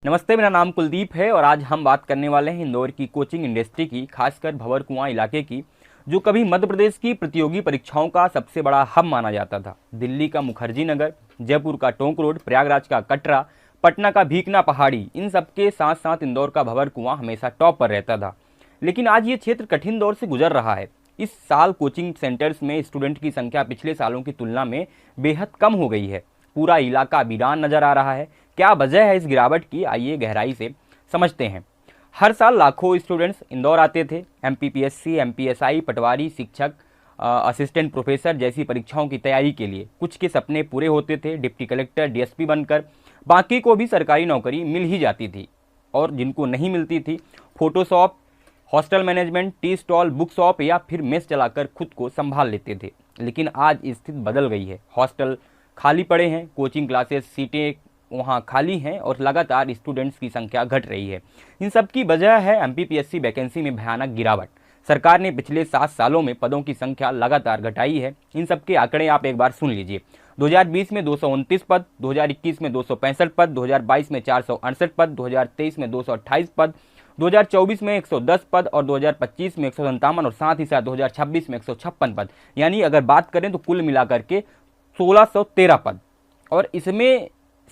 नमस्ते, मेरा नाम कुलदीप है और आज हम बात करने वाले हैं इंदौर की कोचिंग इंडस्ट्री की, खासकर भंवर कुआं इलाके की, जो कभी मध्य प्रदेश की प्रतियोगी परीक्षाओं का सबसे बड़ा हब माना जाता था। दिल्ली का मुखर्जी नगर, जयपुर का टोंक रोड, प्रयागराज का कटरा, पटना का भीकना पहाड़ी, इन सबके साथ साथ इंदौर का भंवर कुआं हमेशा टॉप पर रहता था। लेकिन आज ये क्षेत्र कठिन दौर से गुजर रहा है। इस साल कोचिंग सेंटर्स में स्टूडेंट की संख्या पिछले सालों की तुलना में बेहद कम हो गई है। पूरा इलाका वीरान नजर आ रहा है। क्या वजह है इस गिरावट की, आइए गहराई से समझते हैं। हर साल लाखों स्टूडेंट्स इंदौर आते थे। एमपीपीएससी, एमपीएसआई, पटवारी, शिक्षक, असिस्टेंट प्रोफेसर जैसी परीक्षाओं की तैयारी के लिए। कुछ के सपने पूरे होते थे डिप्टी कलेक्टर, डीएसपी बनकर, बाकी को भी सरकारी नौकरी मिल ही जाती थी। और जिनको नहीं मिलती थी, Photoshop, hostel management, tea stall, book shop या फिर मेस चलाकर खुद को संभाल लेते थे। लेकिन आज स्थिति बदल गई है। हॉस्टल खाली पड़े हैं, कोचिंग क्लासेस सीटें वहाँ खाली हैं और लगातार स्टूडेंट्स की संख्या घट रही है। इन सब की वजह है एमपीपीएससी वैकेंसी में भयानक गिरावट। सरकार ने पिछले 7 सालों में पदों की संख्या लगातार घटाई है। इन सब के आंकड़े आप एक बार सुन लीजिए। 2020 में 229 पद, 2021 में 265 पद, 2022 में 468 पद, 2023 में 228 पद, 2024 में 110 पद और 2025 में 157 और साथ ही साथ 2026 में 156 पद। यानी अगर बात करें तो कुल मिलाकर के 1613 पद। और इसमें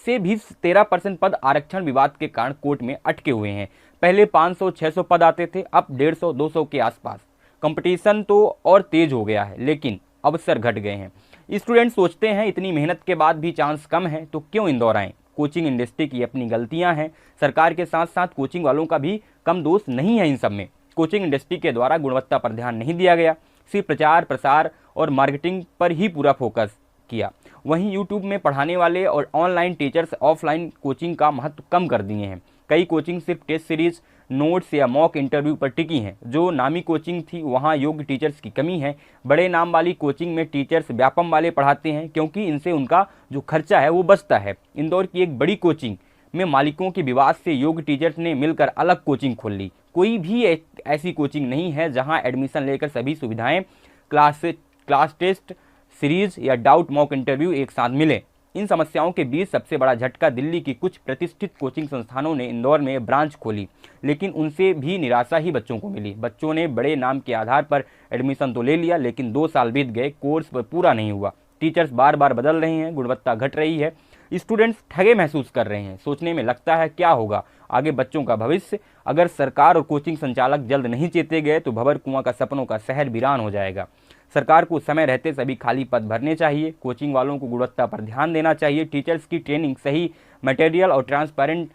से भी 13% पद आरक्षण विवाद के कारण कोर्ट में अटके हुए हैं। पहले 500-600 पद आते थे, अब 150-200 के आसपास। कंपटीशन तो और तेज हो गया है, लेकिन अवसर घट गए हैं। स्टूडेंट सोचते हैं इतनी मेहनत के बाद भी चांस कम है तो क्यों इंदौर आएं। कोचिंग इंडस्ट्री की अपनी गलतियां हैं। सरकार के साथ साथ कोचिंग वालों का भी कम दोष नहीं है इन सब में। कोचिंग इंडस्ट्री के द्वारा गुणवत्ता पर ध्यान नहीं दिया गया, सिर्फ प्रचार प्रसार और मार्केटिंग पर ही पूरा फोकस किया। वहीं यूट्यूब में पढ़ाने वाले और ऑनलाइन टीचर्स ऑफलाइन कोचिंग का महत्व कम कर दिए हैं। कई कोचिंग सिर्फ टेस्ट सीरीज, नोट्स या मॉक इंटरव्यू पर टिकी हैं। जो नामी कोचिंग थी वहां योग्य टीचर्स की कमी है। बड़े नाम वाली कोचिंग में टीचर्स व्यापम वाले पढ़ाते हैं, क्योंकि इनसे उनका जो खर्चा है वो बचता है। इंदौर की एक बड़ी कोचिंग में मालिकों के विवाद से योग्य टीचर्स ने मिलकर अलग कोचिंग खोल ली। कोई भी ऐसी कोचिंग नहीं है जहाँ एडमिशन लेकर सभी सुविधाएं, क्लास टेस्ट सीरीज या डाउट मॉक इंटरव्यू एक साथ मिले। इन समस्याओं के बीच सबसे बड़ा झटका दिल्ली की कुछ प्रतिष्ठित कोचिंग संस्थानों ने इंदौर में ब्रांच खोली, लेकिन उनसे भी निराशा ही बच्चों को मिली। बच्चों ने बड़े नाम के आधार पर एडमिशन तो ले लिया, लेकिन 2 साल बीत गए, कोर्स पर पूरा नहीं हुआ। टीचर्स बार बार बदल रहे हैं, गुणवत्ता घट रही है, स्टूडेंट्स ठगे महसूस कर रहे हैं। सोचने में लगता है क्या होगा आगे बच्चों का भविष्य। अगर सरकार और कोचिंग संचालक जल्द नहीं चेते गए तो भंवर कुआं का सपनों का शहर वीरान हो जाएगा। सरकार को समय रहते सभी खाली पद भरने चाहिए। कोचिंग वालों को गुणवत्ता पर ध्यान देना चाहिए। टीचर्स की ट्रेनिंग, सही मटेरियल और ट्रांसपेरेंट